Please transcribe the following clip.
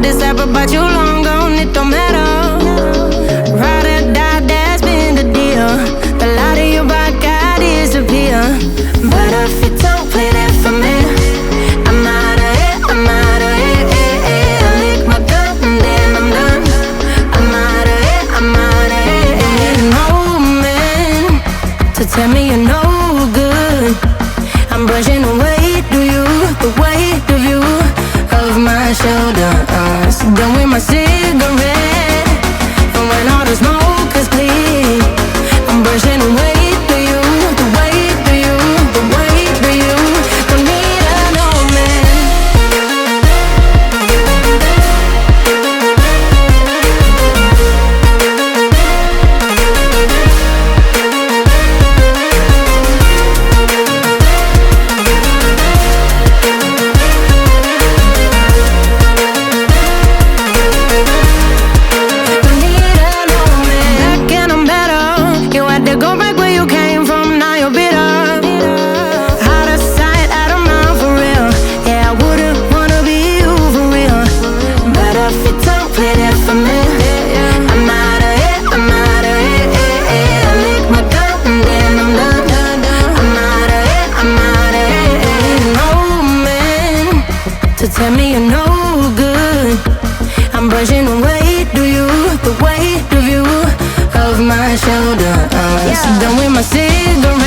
decide about you long gone, it don't matter. Ride or die, that's been the deal. The light of your back, I disappear. But if you don't play that for me, I'm out of it, I'm out of it. I lick my gun and then I'm done. I'm out of it, I'm out of it. And no man to tell me you're no good. I'm brushing the weight of you, the weight of you, of my shoulders. Done with my cigarette, and when all the smoke is clear, I'm brushing the weight of you, the weight of you, the weight of you. Don't need a no man. Go back where you came from, now you're bitter. Out of sight, out of mind for real. Yeah, I wouldn't wanna be you for real. But if you don't play that for me, I'm out of it, I'm out of it. I lick my gun and then I'm done. I'm out of it, I'm out of it. Ain't no man to tell me you're no good. I'm brushing the weight of you, the weight of you, of my shoulders. Done with my cigarette.